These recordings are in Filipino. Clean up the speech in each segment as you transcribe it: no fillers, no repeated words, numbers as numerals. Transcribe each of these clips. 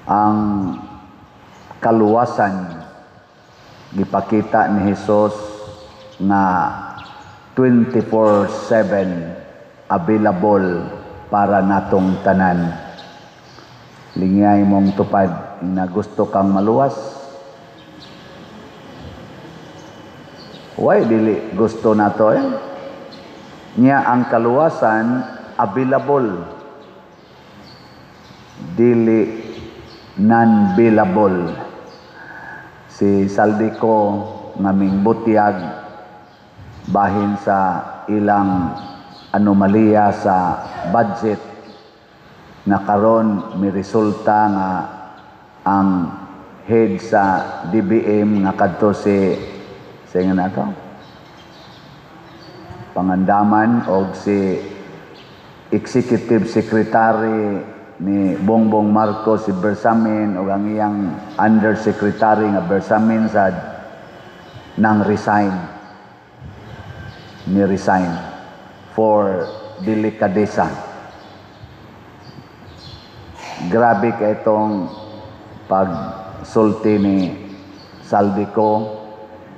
ang kaluwasan gipakita ni Hesus nga 24/7 available para natong tanan. Lingay mong tupad na gusto kang maluwas. Why dili gusto nato Nya ang kaluwasan available, dili non-billable. Si Saldico ngaming butyag bahin sa ilang anomalya sa budget na karon mi resulta nga ang head sa DBM nga kadto si nga nato Pangandaman o si Executive Secretary ni Bongbong Marcos si Bersamin o ang iyang Undersecretary nga Bersamin sad nang resign for delikadesa. Grabe ka itong pagsulti ni Saldico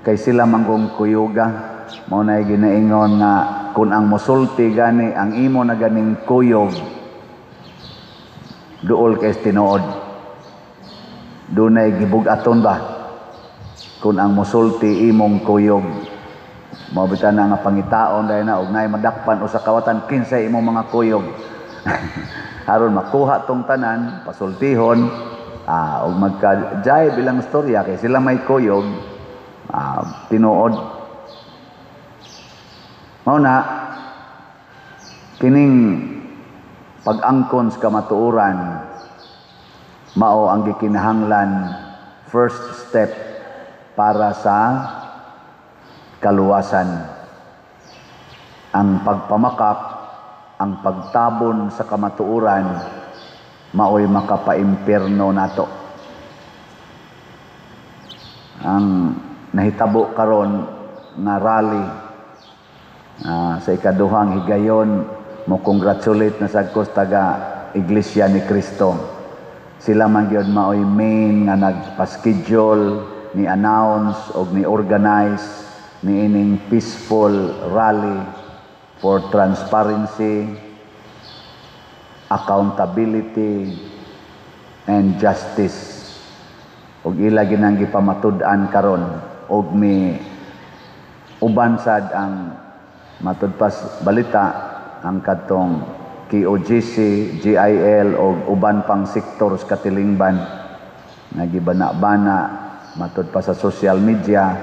kay sila manggong kuyuga. Mao na ginaingon nga kung ang musulti gani ang imo na ganing kuyog duol kay tinuod. Dunay gibug-aton ba kung ang musulti imong kuyog. Mao bitan na nga pangitaon dahil na og nay madakpan usa kawatan kinsay imong mga kuyog. Aron makuha tong tanan pasultihon og magka-jay bilang istorya kay sila may kuyog tinuod. Mao na kining pag-angkon sa kamatuoran mao ang gikinahanglan first step para sa kaluwasan. Ang pagpamakap, ang pagtabon sa kamatuoran mao'y makapaimpierno nato. Ang nahitabo karon nga rally sa ikaduhang higayon mo congratulate na sagkos taga Iglesia ni Cristo. Sila man gyud mao'y main nga nagpa-schedule ni announce og ni organize ni ining peaceful rally for transparency, accountability and justice. Og ila ginang gipamatud-an karon og mi uban sad ang matud pas balita ang kadtong KOGC, GIL o uban pang sektor sa katilingban nagibana-bana matud pa sa social media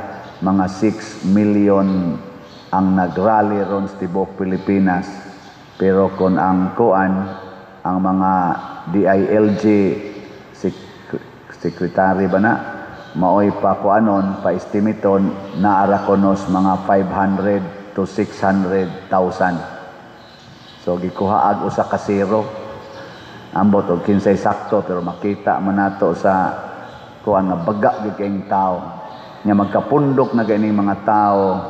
mga 6 million ang nagrally ron sa tibuok Pilipinas. Pero kung ang ang mga DILG secretary ba na maoy pa pa estimaton na arakonos mga 500 to 600,000. So gikuhaag usa ka zero. Ambot og kinsay sakto pero makita man nato sa kuan nga baga gyud kayong tao. Nya magkapundok na ganing mga tao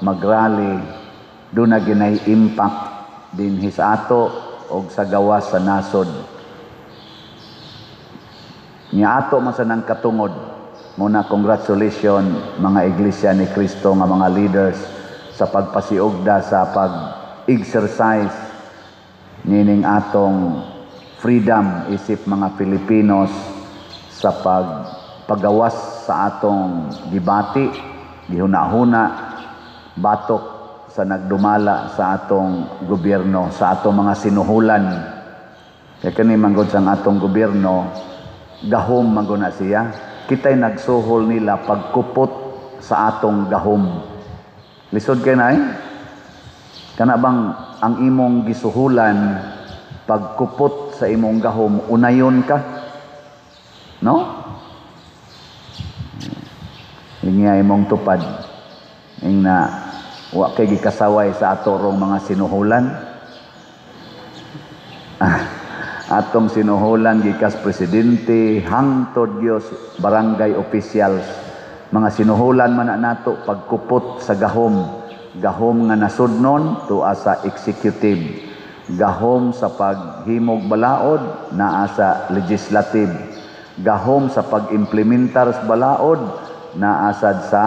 magrally do na ginay impact dinhi sa ato og sa gawas sa nasod. Nya ato man sa nang katungod muna congratulations mga Iglesia ni Cristo nga mga leaders sa pagpasiugda sa pag-exercise nining atong freedom isip mga Filipinos sa paggawas sa atong gibati, gihuna-huna, batok sa nagdumala sa atong gobyerno, sa atong mga sinuhulan. Kaya kani manggod sa atong gobyerno, gahom manggod na siya. Kita'y nagsuhol nila pagkupot sa atong gahom. Lisod kay na kana bang ang imong gisuhulan pagkupot sa imong gahom unayon ka? No? Ingay imong tupad ing na wa kay gikasaway sa atorong mga sinuhulan. Atong sinuhulan gikas presidente hangtod Dios barangay officials. Mga sinuhulan man nato pagkupot sa gahom nga nasudnon tuwa sa executive, gahom sa paghimog balaod naa sa legislative, gahom sa pag-implementar sa balaod na asad sa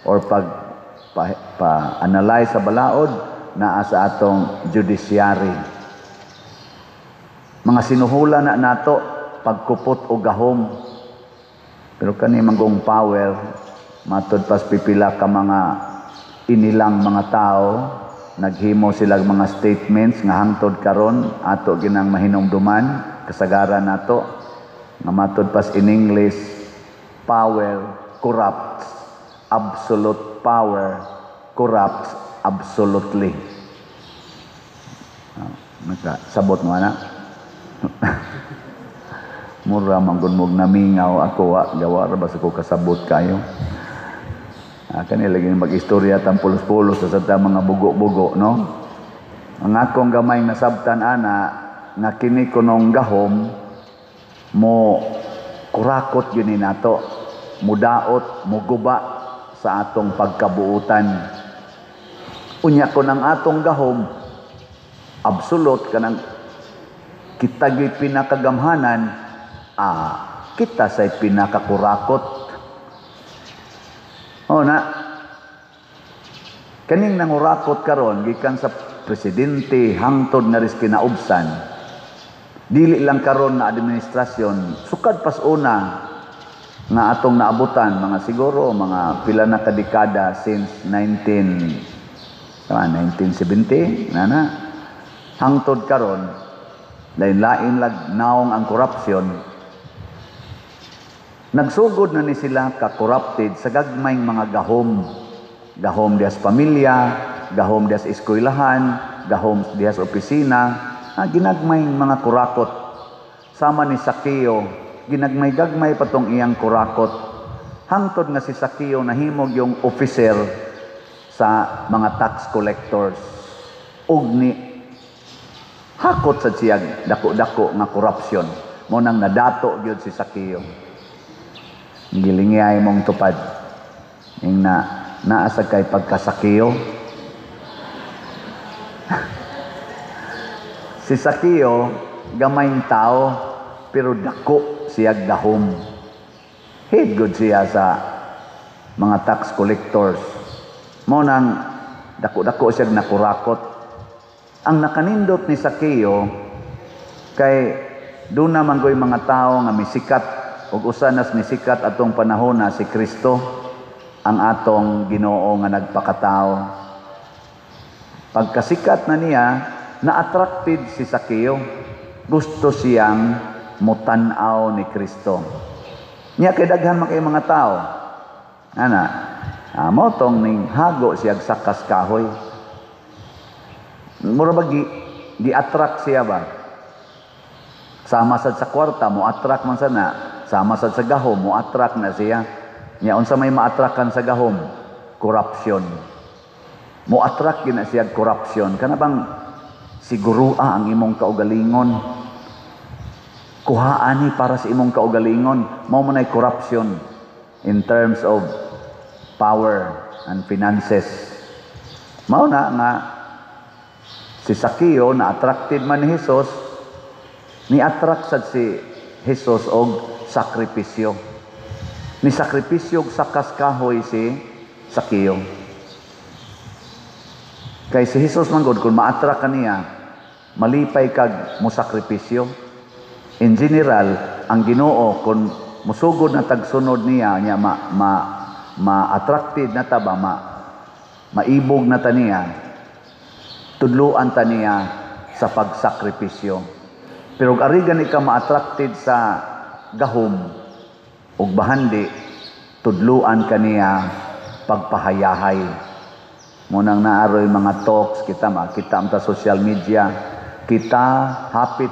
or pa-analyze sa balaod na asa atong judiciary. Mga sinuhula na nato pagkupot o gahom. Pero kani manggong power matud pas pipila ka mga inilang mga tao naghimo sila mga statements nga hangtod karon ato ginang mahinumduman kasagaran nato nga matud pas in English, power corrupts, absolute power corrupts absolutely. Sabot mo na. Mura manggunmog namingaw ako gawa ra bas ko kasabot kayo. Kanila lagi mag-istorya tang pulos-pulos sa mga bugo-bugo, no? Ang akong gamay nasabtan ana nga kini kunong gahom mo kurakot yun nato, mudaot, muguba sa atong pagkabuutan. Unya ko ng atong gahom absolute kanang kita gyud pinakagamhanan, kita say pinakakurakot. Na kaning nangurakot karon gikan sa presidente hangtod na ris kinaubsan, dili lang karon na administrasyon, sukad pas una nga atong naabutan mga siguro mga pila na kadekada since 1970 hangtod karon lain-lain lag naong ang korupsyon. Nagsugod na ni sila ka-corrupted sa gagmayng mga gahom. Gahom dias pamilya, gahom dias eskwelahan, gahom dias opisina, ginagmayng mga kurakot. Sama ni Sakeo, ginagmay-gagmay patong iyang kurakot. Hangtod nga si Sakeo nahimog yung officer sa mga tax collectors. Ug ni hakot sa siyag dako-dako nga korupsyon. Mo nang nadato gyud si Sakeo. Gilingay mong tupad ning naasa kay pagkasakyo. Si Sakeo gamayng tao pero dako siya gahom. Head good siya sa mga tax collectors. Mo nang dako-dako siya nakurakot. Ang nakanindot ni Sakeo kay doon naman go'y mga tao nga misikat ug usanas ni sikat atong panahon na si Kristo ang atong Ginoo nga nagpakatao. Pagkasikat na niya, na-attracted si Sakeo. Gusto siyang mutan-aw ni Kristo. Niya kay daghan man kay mga tao. Mo tong ning hago siyag sakas kahoy. Mura ba gi-attract siya ba? Sama sad sa kwarta mo attract man sana. Sama sad sa gahom mo attract na siya. Nya unsa may ma-attractan sa gahom? Corruption. Mo attract gina siya corruption. Kana bang sigurua ang imong kaugalingon? Kuhaani para sa imong kaugalingon. Mao man ay corruption in terms of power and finances. Mao na nga si Sakeo na attracted man ni Hesus, ni attract sad si Hesus og sakripisyo. Ni sakripisyo og sakas kahoy si Sakeo. Kay si Hesus man gud kun ma-attract kaniya, malipay kag mo sakripisyo. In general, ang Ginoo kun musugod na tagsunod niya ma-attracted na ta ba maibog na ta niya, tudluan ta niya sa pagsakripisyo. Pero ari gani ka ma-attracted sa gahom ug bahandi, tudluan kaniya pagpahayahay. Munang naaroy mga talks kita makita ta social media, kita hapit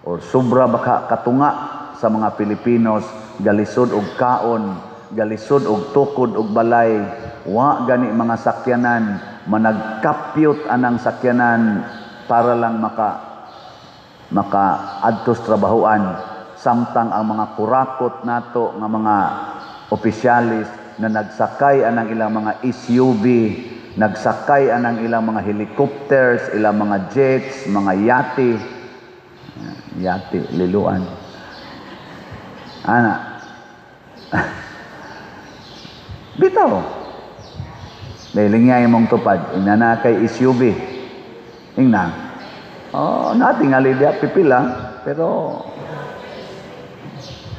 or sobra baka katunga sa mga Pilipinos galisod og kaon, galisod og tukod og balay, wa gani mga sakyanan, managkapyot anang sakyanan para lang maka adtos trabahoan. Samtang ang mga kurakot nato nga mga opisyalis na nagsakay anang ilang mga SUV, nagsakay anang ilang mga helicopters, ilang mga jets, mga yate, liluan. Ana. Bitaw. Dahil nga imong tupad, inana kay SUV. Ingna. Oh, natingali dia pipila, pero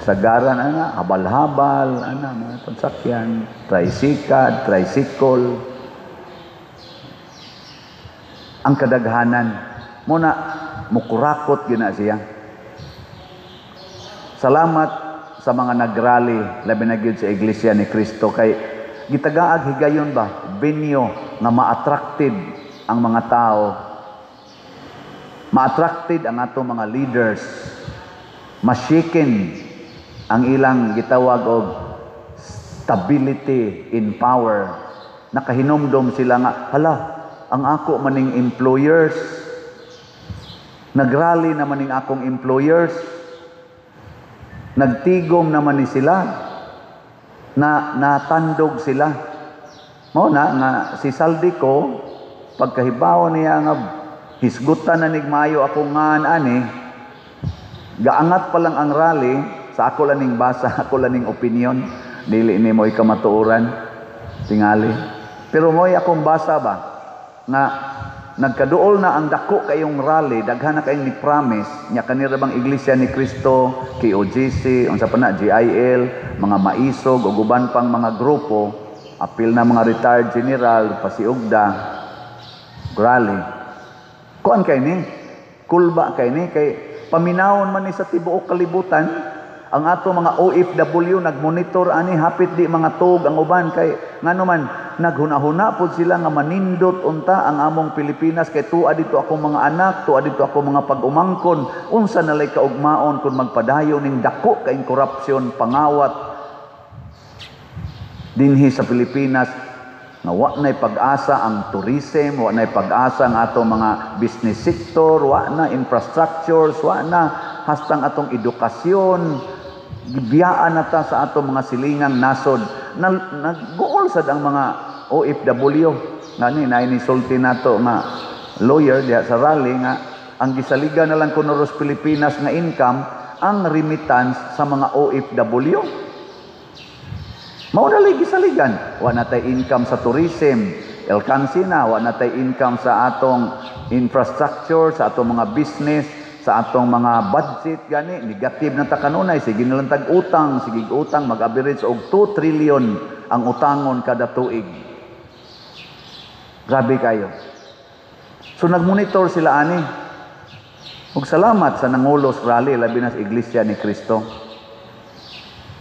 sagaran ana, habal-habal, ana mga pansakyan, tricycle. Ang kadaghanan muna mukurakot gina siya. Salamat sa mga nagrally labi na gyud sa Iglesia ni Cristo kay gitagaag higayon ba venue nga ma-attracted ang mga tao, ma-attracted ang ato mga leaders, ma-shaken ang ilang gitawag og stability in power. Nakahinomdom sila nga, hala, ang ako maning employers, nagrally na maning akong employers, nagtigom naman ni sila, na natandog sila. Mao na nga si Saldi ko, pagkahibaw niya nga hisgutan na nigmayo ako nga ani, gaangat pa lang ang rally, sa ako laning basa, ako laning opinion, dili ni mo ikamatuoran, tingali. Pero mo'y akong basa ba, nga nagkaduol na ang dako kayong rally, daghan na kayong ni-promise, nya kanira bang Iglesia ni Cristo, KOGC, unsa pa na, GIL, mga maisog, o guban pang mga grupo, apil na mga retired general, pasiugda, rally. Kuan kay ni, kulba kay ni, kay paminawon man ni sa tibuok kalibutan, ang ato mga OFW nagmonitor ani hapit di mga tug ang uban kay ngano man naghuna-huna pod sila nga manindot unta ang among Pilipinas kay tuwa dito ako mga anak, tuwa dito ako mga pag-umangkon, unsa nalay kaugmaon kun magpadayon ning dako kaing korupsyon pangawat dinhi sa Pilipinas nga wa nay pag-asa ang tourism, wa nay pag-asa ang ato mga business sector, wa na infrastructures, wa na hastang atong edukasyon, gibiyaan na ta sa ato mga silingang nasod. Nagbuol sad ang mga OFW. Ngani na inisulti nato nga lawyer diha sa rally nga ang gisaligan na lang kuno sa Pilipinas nga income ang remittance sa mga OFW. Mao na lay gisaligan. Wa na tay income sa tourism, alkansi na, wa na tay income sa atong infrastructure, sa atong mga business, sa atong mga budget gani negative na ta kanunay, sige na lang tag-utang, sige utang mag-average og 2 trillion ang utangon kada tuig. Grabe kayo. So nagmonitor sila ani. Ug salamat sa nangulos rally labi na sa Iglesia ni Cristo.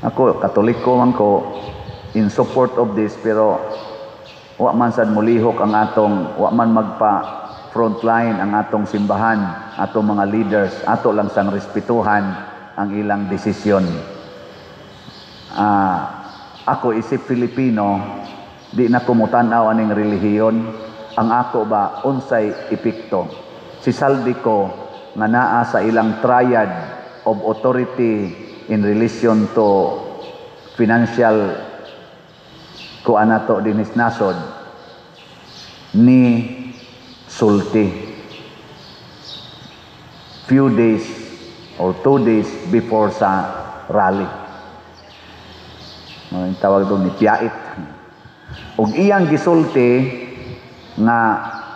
Ako Katoliko man ko in support of this, pero wa man sad mulihok ang atong, wa man magpa frontline ang atong simbahan, atong mga leaders, ato lang sang respetuhan ang ilang desisyon. Ako isip Filipino, di na kumutanaw aning relihiyon. Ang ako ba unsay epekto? Si Saldi ko nga naa sa ilang triad of authority in relation to financial kuan nato dinis nasod ni sulti few days or 2 days before sa rally. Ang tawag doon ni Piait. Ug iyang gisulti nga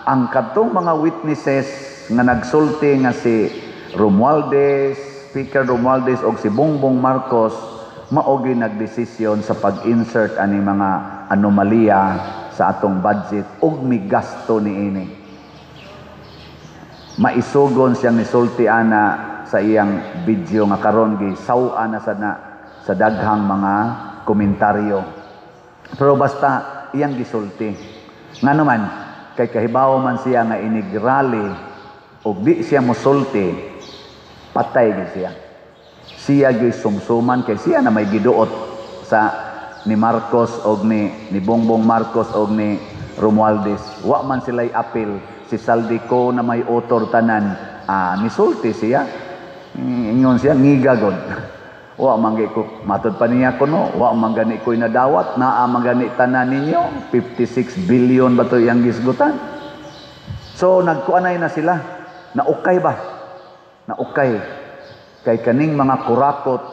ang kadtong mga witnesses nga nagsulti nga si Romualdez, Speaker Romualdez og si Bongbong Marcos maogi nagdesisyon sa pag-insert ani mga anomalya sa atong budget ug migasto niini. Maisugon siyang nisulti ana sa iyang video nga karon gisaw-a na sa daghang mga komentaryo. Pero basta iyang gisulti. Nga naman, kay kahibaw man siya nga inigrally o di siya musulti, patay gid siya. Siya gyud sumsuman kay siya na may giduot sa ni Marcos o ni Bongbong Marcos o ni Romualdez. Wa man sila'y apil. Si Saldi ko na may author tanan, nisulti siya. Ingon siya, ngigagod. Wa manggi ko, matod pa niya ko no, wa manggani ko'y nadawat, naa manggani tanan ninyo, 56 billion ba to iyang gisgutan? So, nagkuanay na sila. Naukay ba? Naukay. Kay kaning mga kurakot,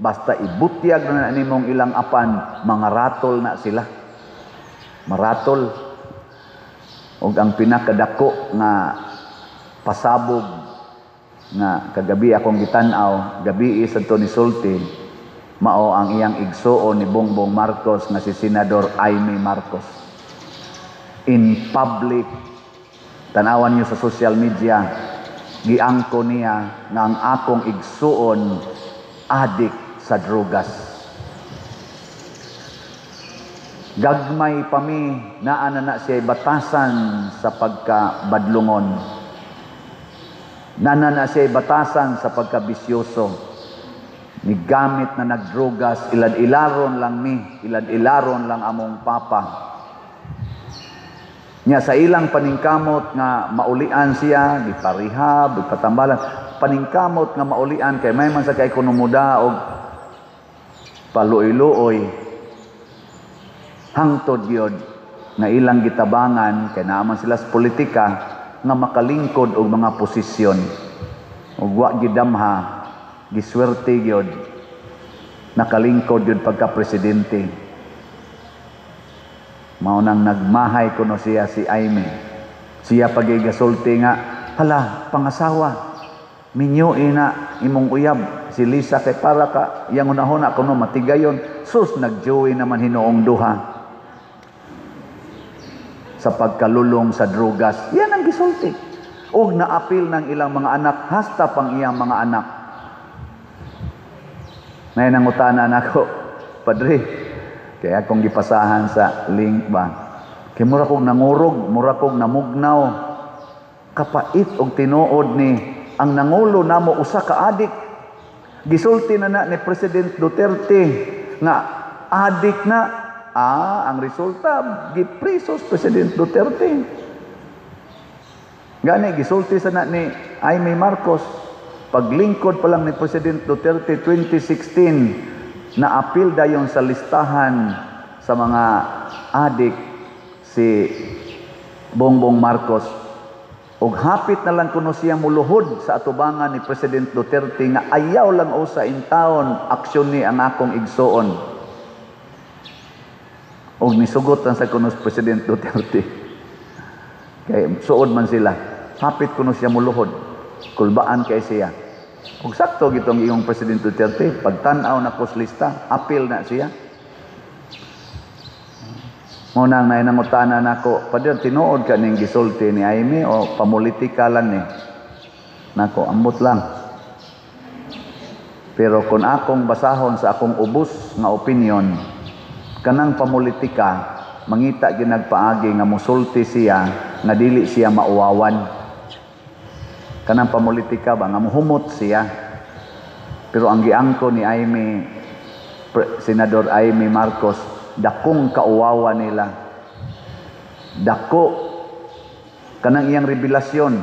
Basta ibutyag na nimong ilang apan, mga ratol na sila. Maratol. Og ang pinakadako nga pasabog nga kagabi akong gitanaw, gabi sa ni Sulti, mao ang iyang igsuon ni Bongbong Marcos nga si Senador Aimee Marcos. In public, tanawan niyo sa social media, giangko niya nga ang akong igsuon adik sa drugas. Gagmay pa mi naa na siya batasan sa pagkabadlungon. Nana na siya batasan sa pagkabisyoso. Nigamit na nagdrugas, ilad-ilaron lang mi, ilad-ilaron lang among papa. Nya sa ilang paningkamot nga maulian siya, giparihab, gipatambalan, paningkamot nga maulian kay may man sa kay ekonomuda og paluoy-luoy hangtod gyud nga ilang gitabangan kay naaman sila sa politika nga makalingkod og mga posisyon. Ug wa gidamha, giswerte gyud nakalingkod gyud pagka presidente. Mao nang nagmahay kuno siya si Aimee. Siya pagigasulti nga, hala, pangasawa, minyo ina imong uyab, si Lisa kay para ka, yang unahon kuno matigayon, sus nagjoy naman hinuong duha. Sa pagkalulong sa drugas, yan ang gisulti. Og naapil ng ilang mga anak, hasta pang iyang mga anak. Ngayon ang utanan ako, Padre, kaya akong gipasahan sa link ba, kaya mura kong nangurog, mura kong namugnaw, kapait og tinuod ni, ang nangulo namo usa ka adik. Gisulti na ni President Duterte, nga adik na, ang resulta, giprisos President Duterte. Gani, gisulti sana ni Aimee Marcos, paglingkod pa lang ni President Duterte 2016, na-apil dayon sa listahan sa mga adik si Bongbong Marcos. Ug hapit na lang kuno siya muluhod sa atubangan ni President Duterte nga ayaw lang usa in taon aksyon ni ang akong igsuon. Og nisugot lang sa kuno President Duterte. Kay suod man sila. Hapit kuno siya muluhod. Kulbaan kay siya. Kung sakto gitong iyong President Duterte, pagtanaw na lista, apil na siya. Munang nainangutanan ako, Padre, tinuod ka ning gisulti ni Aimee o pamulitika lang ni? Nako, ambot lang. Pero kung akong basahon sa akong ubos nga opinion, kanang pamulitika, mangita ginagpaagi nga musulti siya, nga dili siya mauwawan. Kanang pamulitika ba nga muhumot siya. Pero ang giangko ni Aimee, Senador Aimee Marcos, dakong kauwawa nila. Dako kanang iyang revelasyon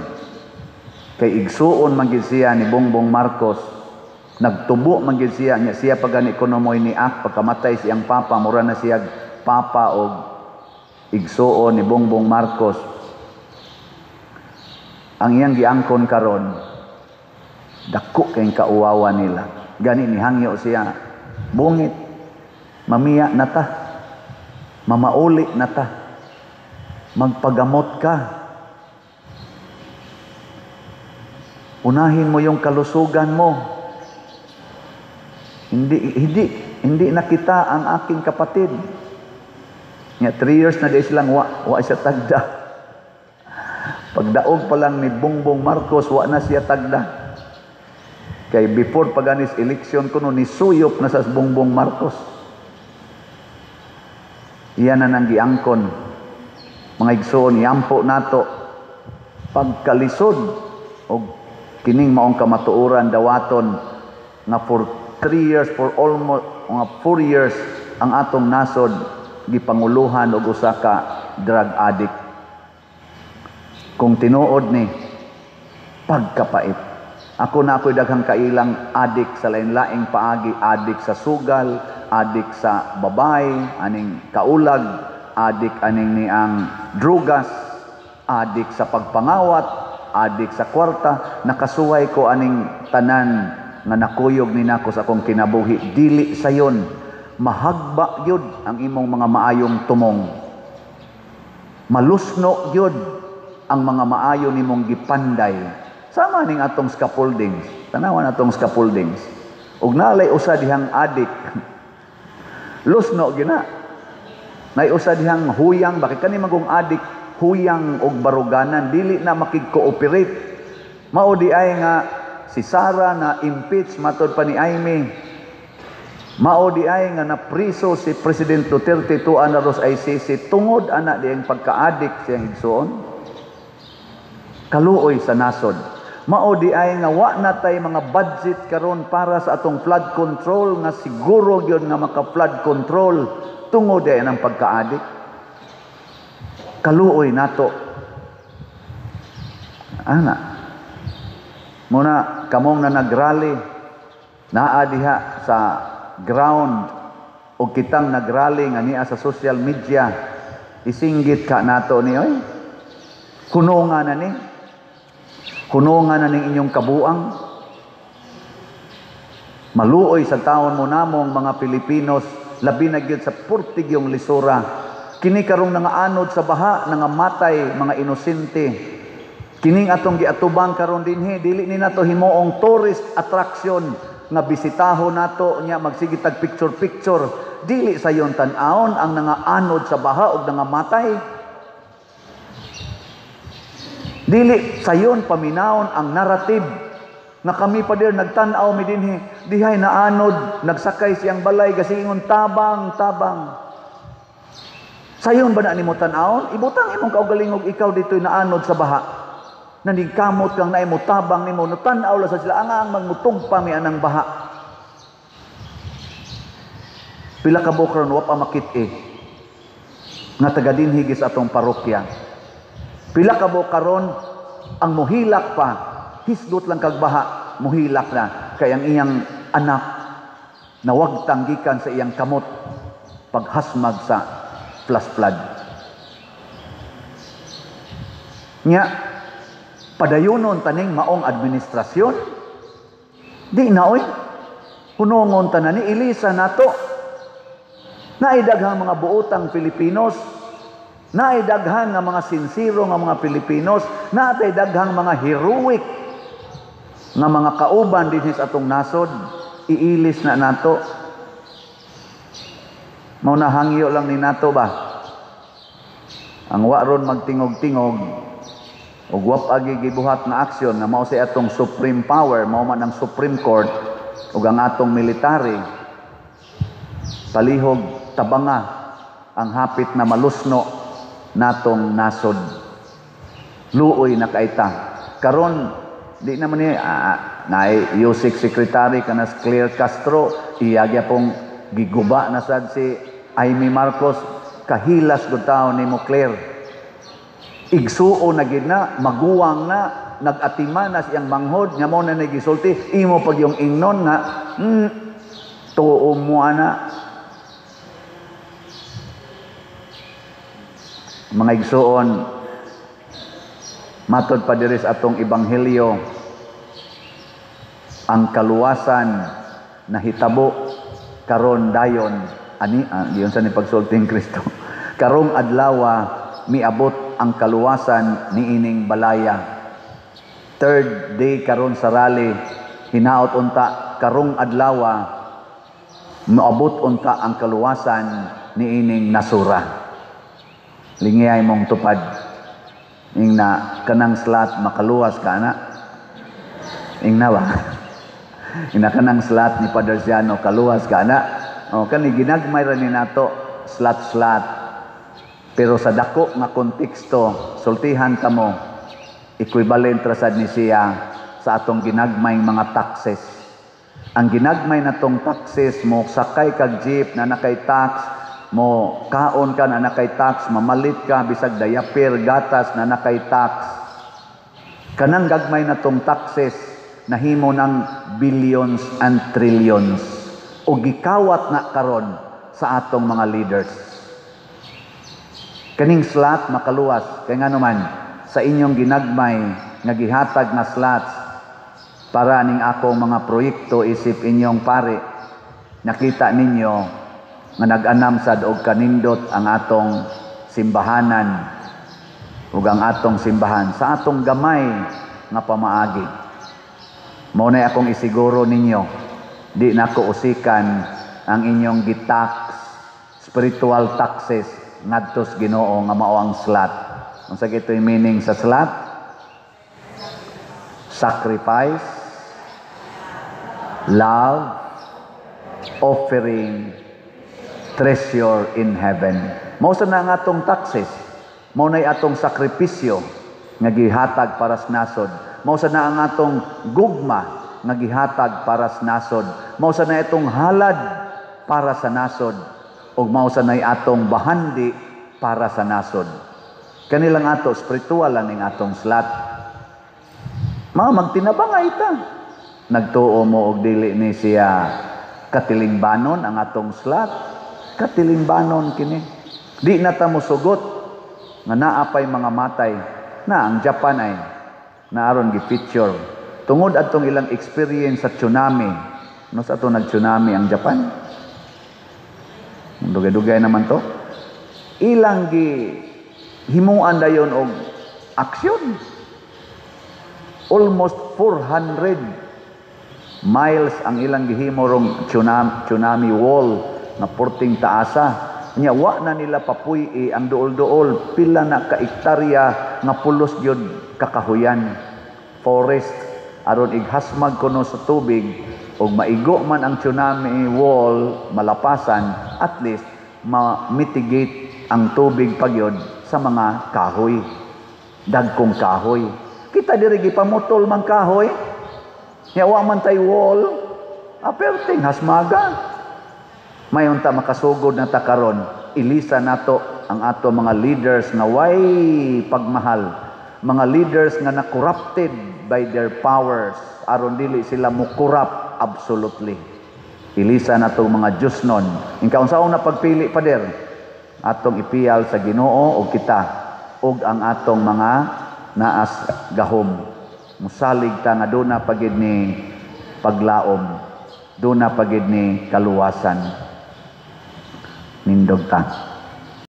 kay igsuon man gid siya ni Bongbong Marcos. Nagtubo man gid siya nya siya pagani ekonomoy ni pagkamatay siyang papa, mura na siya papa og igsuon ni Bongbong Marcos. Ang iyang giangkon karon, dako kay kauwawa nila. Gani ni hangyo siya, bungit, mamiya na ta, mamauli na ta, magpagamot ka. Unahin mo yung kalusugan mo. Hindi nakita ang aking kapatid. Nga 3 years na di silang wa siya tagda. Pagdaog pa lang ni Bongbong Marcos, wa na siya tagda. Kay before paganis eleksyon kuno ni suyop na sa Bongbong Marcos. Iyan na nang giangkon. Mga igsoon, yampo nato. Pagkalisod, o kining maong kamatuoran dawaton, nga for 3 years, for almost, mga 4 years, ang atong nasod, gipanguluhan og usa ka drug addict. Kung tinuod ni pagkapait. Ako na ako'y daghang kailang adik sa lain-laing paagi, adik sa sugal, adik sa babay, aning kaulag, adik aning ni ang drugas, adik sa pagpangawat, adik sa kwarta, nakasuway ko aning tanan nga nakuyog ni nako sa akong kinabuhi, dili sayon mahagba yun ang imong mga maayong tumong. Malusno yun ang mga maayo nimong gipanday. Sama ning atong scaffoldings. Tanawan atong scaffoldings. Ug nalay usa dihang adik. Lusno gina. Nay usa dihang huyang, bakit kani magong adik huyang og baruganan dili na makig-cooperate. Mao di ay nga si Sara na impeach matud pa ni Aimee. Mao di ay nga napriso si President Duterte tuan na Ros ICC tungod ana diyang pagka-adik siyang igsuon. Kaluoy sa nasod. Mao di ay nga wa natay mga budget karon para sa atong flood control nga siguro gyud nga maka-flood control tungod ay ang pagka-adik. Kaluoy nato. Ana. Muna kamong na nagrally naa diha sa ground o kitang nagrally nga niya sa social media, isinggit ka nato ni oy. Hunungan na ni. Hunungan na ning inyong kabuang. Maluoy sa taon mo namong mga Pilipinos, labi na gyud sa purtig yung lisura. Kini karong nangaanod sa baha, nangamatay mga inosente. Kining atong giatubang karon dinhi, dili ni nato himuong tourist attraction nga bisitaho nato nya magsige tag picture dili sayon tan-awon ang nangaanod sa baha ug nangamatay. Dili sayon paminawon ang narrative nga kami pa der nagtan-aw mi dinhi dihay naanod nagsakay siyang balay gasingon tabang. Sayon ba na nimo tan-awon? Ibutang imong kaugalingog ikaw ditoy naanod sa baha. Nanigkamot kang naay mo tabang nimo no tan-aw la sa sila ang magmutugpa mi anang baha. Pila ka bukron wa pa makit-i nga taga dinhi gis atong parokya. Pila ka karon ang muhilak pa hisdot lang kag baha muhilak na kay ang iyang anak nawagtang gikan sa iyang kamot paghasmag sa flash flood. Nya padayonon taning maong administrasyon. Di na oy. Hunongon tanan ni ilisa nato. Naidaghang mga buotang Pilipinos, naidaghang nga mga sinsiro nga mga Pilipinos, naidaghang mga heroic nga mga kauban dinhi sa atong nasod, iilis na nato. Mao na hangyo lang ni nato ba? Ang wa ron magtingog-tingog ug wa agi gibuhat nga aksyon nga mao sa atong supreme power, mao man ang Supreme Court ug ang atong military palihog tabanga ang hapit na malusno natong nasod. Luoy na kaita. Karon di naman ni naay USIC secretary kanas Claire Castro iyagya pong giguba na sad si Amy Marcos kahilas gud tawo nimo Claire. Igsuo na gid na, maguwang na, nag-atima na siyang manghod, nga mo na nagisulti, imo pag yung ingnon nga, tuo mo ana. Mga igsuon, matod pa diri sa atong ebanghelyo, ang kaluwasan na hitabo karon dayon, diyon sa ni pagsulting Kristo. Karong adlawa, miabot ang kaluwasan ni ining balaya. Third day karon sa rally, hinaot unta karong adlawa, maabot unta ang kaluwasan ni ining nasura. Lingiyay mong tupad. Ing na kanang slot makaluwas ka na. Ing na ba? Ing na kanang slot ni Padre Siano kaluwas ka na. O kani ginagmay ra ni nato slot. Pero sa dako nga konteksto, sultihan ta mo, equivalent ra sad ni siya sa atong ginagmayng mga taxes. Ang ginagmay natong taxes mo, sakay kag jeep na nakay tax, mo kaon ka na nakay tax, mamalit ka, bisag diaper, gatas na nakay tax. Kanang gagmay natong taxes, nahimo ng billions and trillions. O gikawat na karon sa atong mga leaders. Kaning slot makaluwas kay nga naman sa inyong ginagmay nga gihatag na slots para ning akong mga proyekto isip inyong pare, nakita ninyo nga nag-anam sad og kanindot ang atong simbahanan ug ang atong simbahan sa atong gamay nga pamaagi. Mao nay akong isiguro ninyo, di na ko usikan ang inyong gitax, spiritual taxes ngadto sa Ginoo nga mao ang SLAT. Unsa gitoy meaning sa SLAT? Sacrifice, love, offering, treasure in heaven. Mao sa na ang atong taxes, mao nay atong sakripisyo nga gihatag para sa nasod. Mao sa na ang atong gugma nga gihatag para sa nasod. Mao sa na itong halad para sa nasod ug mao sa nay atong bahandi para sa nasod. Kanilang ato spiritual ning atong SLAT. Magtinabangay ta. Nagtuo mo og dili ni siya katilingbanon ang atong SLAT. Katilingbanon kini. Di na ta mosugot nga naapay mga matay na ang Japan ay naaron gi-feature tungod atong ilang experience sa tsunami. No sa ato nag-tsunami ang Japan. Dugay-dugay naman to. Ilang himuan dayon og aksyon. Almost 400 miles ang ilang gihimo rong tsunami wall na porting taasa. Nya wa na nila papuy ang duol-duol pila na ka ektarya nga pulos gyud kakahuyan forest aron ighasmag kuno sa tubig ug maigo man ang tsunami wall malapasan, at least ma-mitigate ang tubig pagyod sa mga kahoy, dagkong kahoy. Kita diri gipamutol man kahoy, nya wa man tay wall, aperting hasmaga. Mayon ta makasugod na ta karon, ilisa nato ang ato mga leaders nga way pagmahal, mga leaders nga na-corrupted by their powers aron dili sila mo corrupt absolutely. Ilisa nato mga Diosnon. Inkaw unsaon na pagpili pader? Atong ipiyal sa Ginoo og kita og ang atong mga naas gahom. Musalig ta nga duna pagid ni paglaom, duna pagid ni kaluwasan. Nindog ta.